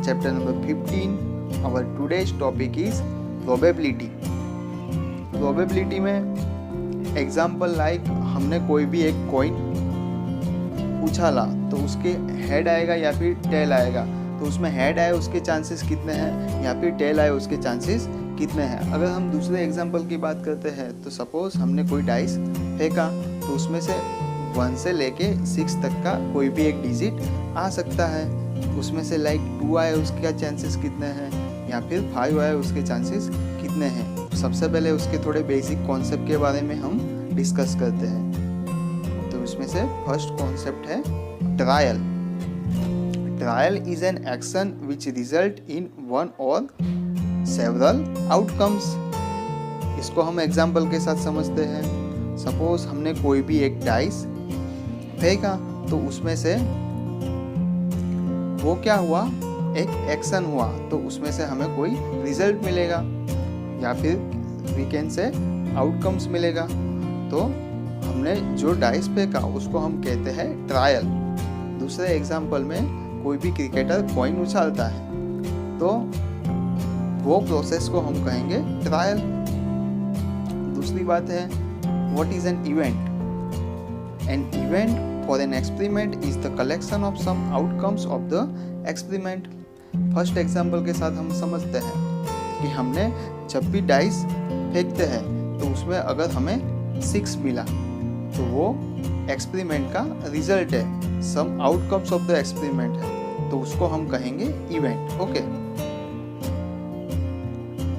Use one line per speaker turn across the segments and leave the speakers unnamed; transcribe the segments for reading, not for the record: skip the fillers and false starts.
chapter number 15. Our today's topic is probability. Probability में example like हमने कोई भी एक कॉइन उछाला तो उसके हेड आएगा या फिर टेल आएगा, तो उसमें हेड आए उसके चांसेस कितने हैं या फिर टेल आए उसके चांसेस कितने हैं। अगर हम दूसरे एग्जाम्पल की बात करते हैं तो सपोज हमने कोई डाइस फेंका तो उसमें से 1 से लेके 6 तक का कोई भी एक डिजिट आ सकता है। उसमें से लाइक 2 आए उसके चांसेस कितने हैं या फिर 5 आए उसके चांसेस कितने हैं। सबसे पहले उसके थोड़े बेसिक कॉन्सेप्ट के बारे में हम डिस्कस करते हैं। तो उसमें से फर्स्ट कॉन्सेप्ट है trial. Trial is an action which result in one और सेवरल आउटकम्स। इसको हम एग्जाम्पल के साथ समझते हैं। सपोज हमने कोई भी एक डाइस फेंका तो उसमें से वो क्या हुआ, एक एक्शन हुआ, तो उसमें से हमें कोई रिजल्ट मिलेगा या फिर वी कैन से आउटकम्स मिलेगा। तो हमने जो डाइस फेंका उसको हम कहते हैं ट्रायल। दूसरे एग्जाम्पल में कोई भी क्रिकेटर कॉइन उछालता है तो वो प्रोसेस को हम कहेंगे ट्रायल। दूसरी बात है what is an event. An event for an experiment is the collection of some outcomes of the experiment. First example के साथ हम समझते हैं कि हमने जब भी डाइस फेंकते हैं तो उसमें अगर हमें 6 मिला तो वो एक्सपेरिमेंट का रिजल्ट है, सम आउटकम्स ऑफ द एक्सपेरिमेंट है, तो उसको हम कहेंगे इवेंट। ओके,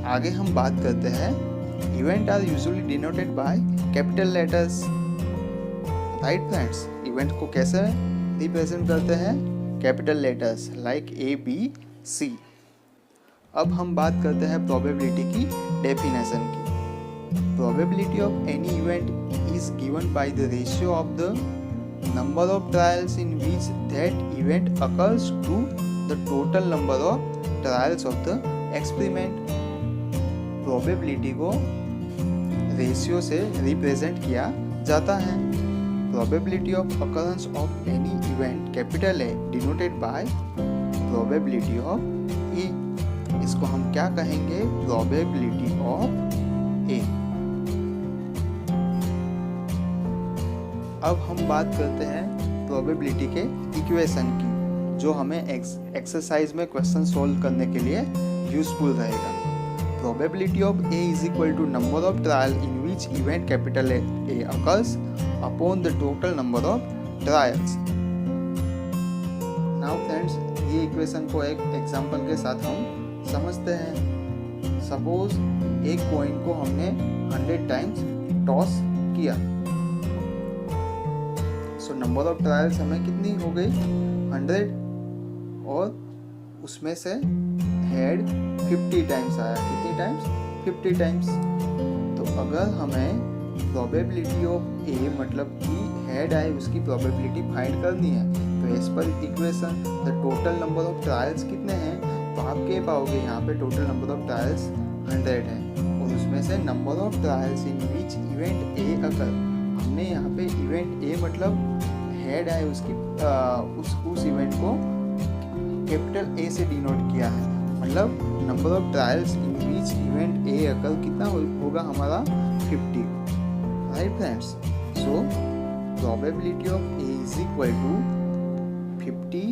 आगे हम बात करते हैं event are usually denoted by capital letters. Right friends, event को कैसे रिप्रेजेंट करते हैं, कैपिटल लेटर्स लाइक ABC। अब हम बात करते हैं प्रोबेबिलिटी की डेफिनेशन की। Probability of any event is given by the ratio of the number of trials in which that event occurs to the total number of trials of the experiment. Probability को ratio से represent किया जाता है। Probability of occurrence of any event capital A denoted by probability of E। इसको हम क्या कहेंगे, probability of A। अब हम बात करते हैं probability के इक्वेशन की, जो हमें एक्सरसाइज में क्वेश्चन सोल्व करने के लिए यूजफुल रहेगा। Probability of A is equal to number of trial in which event capital A occurs upon the total number of trials। Now friends, ये इक्वेशन को एक एग्जांपल के साथ हम समझते हैं। सपोज एक कॉइन को हमने 100 टाइम्स टॉस किया, सो नंबर ऑफ ट्रायल्स हमें कितनी हो गई, 100, और उसमें से हेड 50 टाइम्स आया। कितनी टाइम्स, 50 टाइम्स। तो अगर हमें प्रोबेबिलिटी ऑफ ए मतलब कि हेड आए उसकी प्रोबेबिलिटी फाइंड करनी है तो as per equation the total number of trials कितने हैं, तो आप कह पाओगे यहाँ पे टोटल नंबर ऑफ ट्रायल्स 100 है और उसमें से number of trials in which event A occur. हमने यहाँ पे इवेंट ए मतलब हेड आए उसकी उस इवेंट को कैपिटल ए से डिनोट किया है, मतलब number of trials in which event A occur कितना होगा हमारा 50। Right friends, so probability of A is equal to 50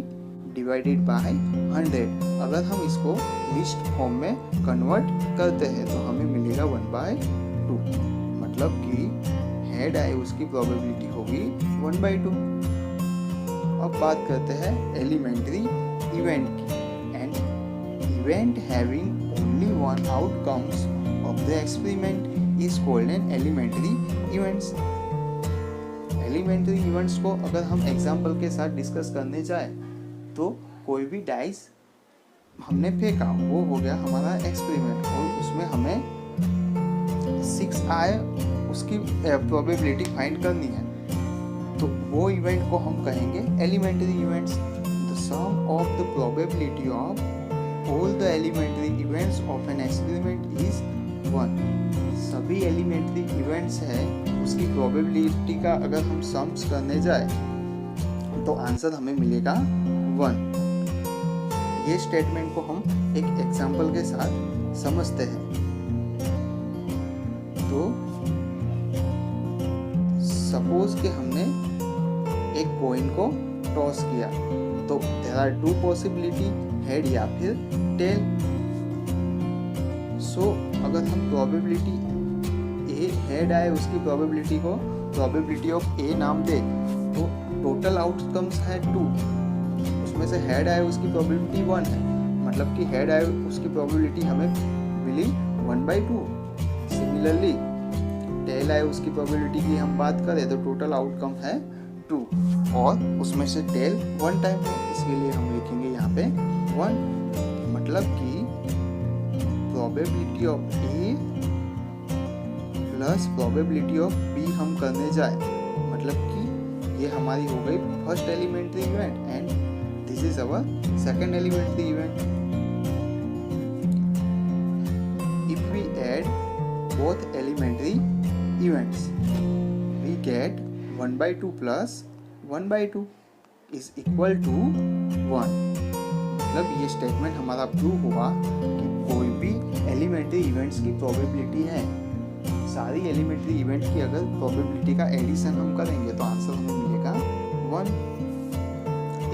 divided by 100। अगर हम इसको लिस्ट फॉर्म में कन्वर्ट करते हैं तो हमें मिलेगा 1/2, मतलब कि हेड आए उसकी प्रोबेबिलिटी होगी 1/2। अब बात करते हैं एलिमेंट्री इवेंट की। And event having only one outcomes of the experiment is called an elementary events. Elementary events को अगर हम एग्जाम्पल के साथ डिस्कस करने जाए तो कोई भी डाइस हमने फेंका, वो हो गया हमारा एक्सपेरिमेंट, और उसमें हमें 6 आए उसकी प्रोबेबिलिटी फाइंड करनी है, तो वो इवेंट को हम कहेंगे elementary events. The sum of the probability of all the elementary events of an experiment is 1। सभी एलिमेंट्री इवेंट्स है उसकी प्रोबेबिलिटी का अगर हम सम्स करने जाए तो आंसर हमें मिलेगा 1। ये स्टेटमेंट को हम एक एग्जांपल के साथ समझते हैं। तो सपोज कि हमने एक कॉइन को टॉस किया, तो there are two possibility, head या फिर टेल। सो अगर हम प्रोबेबिलिटी ए हेड आए उसकी प्रोबेबिलिटी को प्रोबेबिलिटी ऑफ ए नाम दे, तो टोटल आउटकम्स है 2, उसमें से हेड आए उसकी प्रोबेबिलिटी 1 है, मतलब कि हेड आए उसकी प्रोबेबिलिटी हमें मिली 1/2। सिमिलरली टेल आए उसकी प्रोबेबिलिटी की हम बात करें तो टोटल आउटकम है 2, और उसमें से टेल 1 टाइम है, इसके लिए हम लिखेंगे यहाँ पे 1। मतलब कि probability of A plus probability of B हम करने जाए, मतलब कि ये हमारी हो गई first elementary event and this is our second elementary event. If we add both elementary events we get 1/2 plus 1/2 is equal to 1। मतलब ये स्टेटमेंट हमारा प्रूव हुआ कि कोई भी एलिमेंट्री इवेंट्स की प्रोबेबिलिटी है, सारी एलिमेंट्री इवेंट की अगर प्रोबेबिलिटी का एडिशन हम करेंगे तो आंसर हमें मिलेगा 1।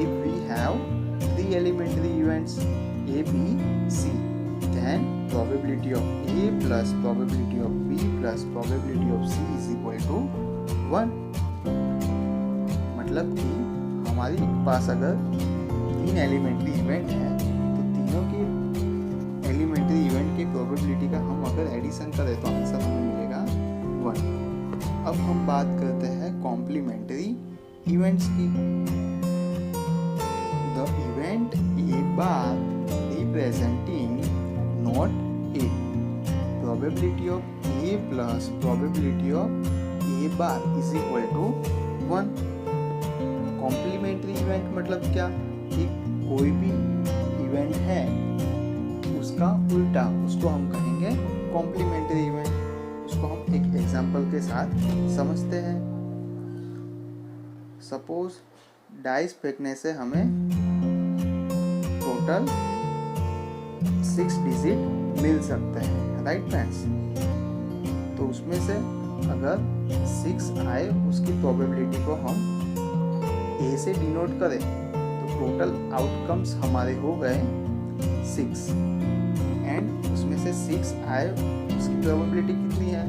If we have 3 elementary events A B C, then probability of A plus probability of B plus probability of C is equal to 1। मतलब कि हमारे पास अगर 3 एलिमेंट्री इवेंट है तो तीनों की एलिमेंट्री इवेंट की प्रोबेबिलिटी का हम अगर एडिशन करें तो आंसर हमें मिलेगा 1। अब हम बात करते हैं कॉम्प्लीमेंट्री इवेंट्स की। The event A bar representing not A, probability of A plus probability of A bar is equal to 1। Complementary event मतलब क्या कि कोई भी इवेंट है उसका उल्टा, उसको हम कहेंगे कॉम्प्लीमेंट्री इवेंट। उसको हम एक एग्जांपल के साथ समझते हैं। सपोज डाइस फेंकने से हमें टोटल 6 डिजिट मिल सकते हैं, राइट फ्रेंड्स। तो उसमें से अगर 6 आए उसकी प्रोबेबिलिटी को हम ए से डिनोट करें तो टोटल आउटकम्स हमारे हो गए 6, एंड उसमें से 6 आए उसकी प्रोबेबिलिटी कितनी है,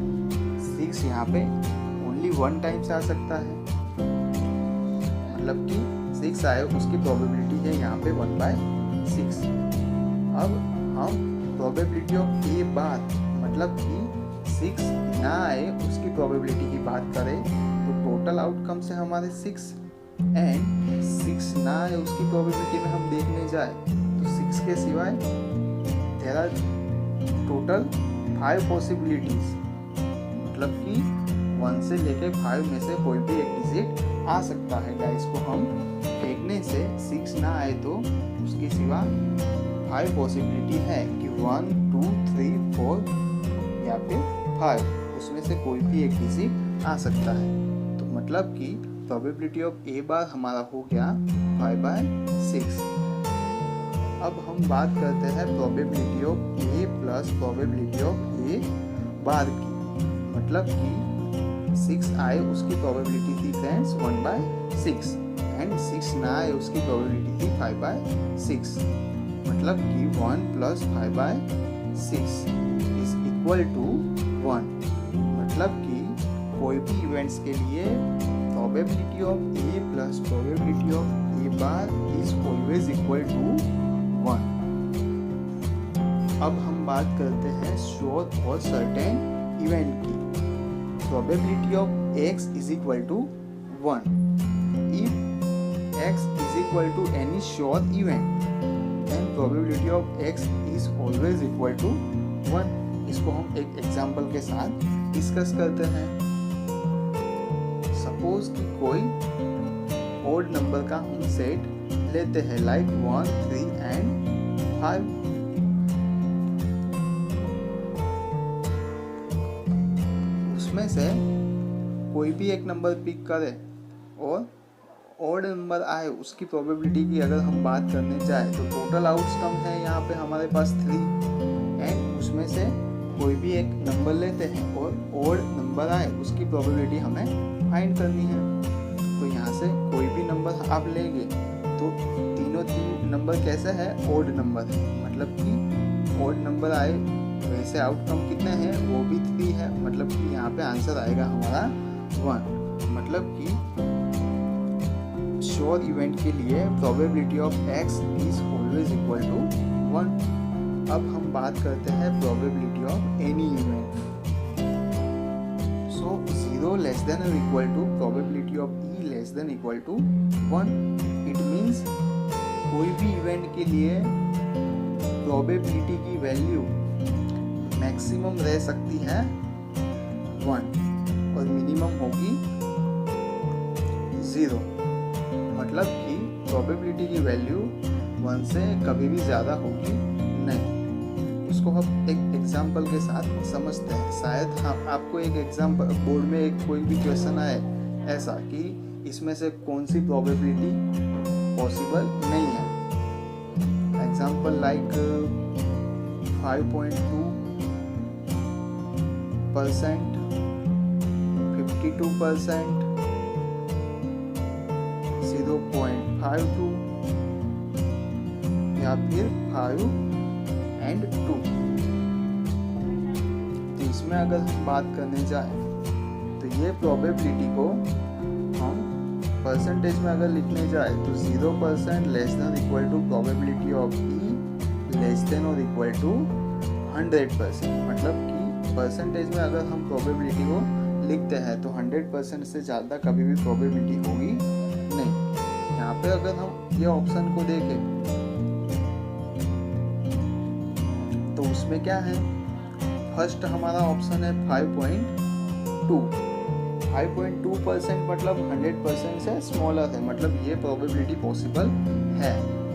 6 यहाँ पे ओनली 1 टाइम्स आ सकता है, मतलब कि 6 आए उसकी प्रोबेबिलिटी है यहाँ पे 1/6। अब हम प्रोबेबिलिटी ऑफ ए बार मतलब कि 6 ना आए उसकी प्रोबेबिलिटी की बात करें तो टोटल आउटकम से हमारे 6, एंड 6 ना आए उसकी प्रोबेबिलिटी में हम देखने जाए तो 6 के सिवाय देयर आर टोटल 5 पॉसिबिलिटीज, मतलब कि 1 से लेके 5 में से कोई भी एक डिजिट आ सकता है। डाइस को हम फेंकने से 6 ना आए तो उसके सिवा 5 पॉसिबिलिटी है कि 1, 2, 3, 4 या फिर 5, उसमें से कोई भी एक डिजिट आ सकता है। तो मतलब कि प्रोबेबिलिटी ऑफ ए बार हमारा हो गया 5/6। अब हम बात करते हैं probability of A plus probability of A bar की, मतलब कि 6 आए उसकी प्रोबेबिलिटी थी फ्रेंड्स 1/6 एंड 6 ना आए उसकी प्रोबेबिलिटी थी 5/6, मतलब कि 1 + 5/6 इज इक्वल टू 1। मतलब कि कोई भी इवेंट्स के लिए probability of A plus probability of A bar is always equal to 1। अब हम बात करते हैं श्योर और सर्टेन इवेंट की। Probability of x is equal to 1 if x is equal to any sure event and probability of x is always equal to 1। इसको हम एक एग्जांपल के साथ डिस्कस करते हैं। सपोज कि कोई ओड नंबर का हम सेट लेते हैं लाइक 1, 3 एंड 5। उसमें से कोई भी एक नंबर पिक करें और ऑड नंबर आए उसकी प्रोबेबिलिटी की अगर हम बात करने जाए तो टोटल आउटकम है यहाँ पे हमारे पास 3 एंड उसमें से कोई भी एक नंबर लेते हैं और ऑड नंबर आए उसकी प्रोबेबिलिटी हमें फाइंड करनी है। तो यहाँ से कोई भी नंबर आप लेंगे तो तीनों तीन नंबर कैसे है, ऑड नंबर है, मतलब कि ऑड नंबर आए वैसे आउटकम कितने हैं, वो भी 3 है, मतलब कि यहाँ पे आंसर आएगा हमारा 1। मतलब कि श्योर इवेंट के लिए probability of x is always equal to 1। अब हम बात करते हैं probability of any event. So 0 less than और equal to probability of e less than equal to 1। It means कोई भी इवेंट के लिए प्रोबेबिलिटी की वैल्यू मैक्सिमम रह सकती है 1 और मिनिमम होगी 0। मतलब कि प्रोबेबिलिटी की वैल्यू 1 से कभी भी ज़्यादा होगी नहीं। उसको हम एक एग्जाम्पल के साथ समझते हैं। शायद हम आपको एक एग्जाम्पल बोर्ड में एक कोई भी क्वेश्चन आए ऐसा कि इसमें से कौन सी प्रोबेबिलिटी पॉसिबल नहीं है। एग्जाम्पल लाइक 5.2%, 52%, 0.52 या फिर 5 and 2। तो इसमें अगर हम बात करने जाए तो ये प्रोबेबिलिटी को हम परसेंटेज में अगर लिखने जाए तो 0% less than equal to probability of E less than और इक्वल टू 100%। मतलब कि परसेंटेज में अगर हम प्रोबेबिलिटी को लिखते हैं तो 100% से ज़्यादा कभी भी प्रोबेबिलिटी होगी नहीं। यहाँ पे अगर हम ये ऑप्शन को देखें तो उसमें क्या है, फर्स्ट हमारा ऑप्शन है 5.2। 5.2% मतलब 100% से स्मॉलर है, मतलब ये प्रोबेबिलिटी पॉसिबल है।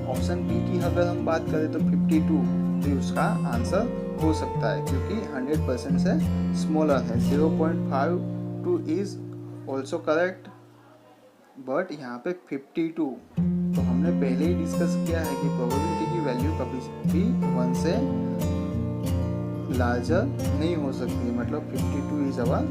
ऑप्शन बी की अगर हम बात करें तो 52 भी उसका आंसर हो सकता है क्योंकि 100% से स्मॉलर है। 0.52 इज ऑल्सो करेक्ट, बट यहाँ पे 52 तो हमने पहले ही डिस्कस किया है कि प्रोबेबिलिटी की वैल्यू कभी भी 1 से लार्जर नहीं हो सकती, मतलब 52 इज अवर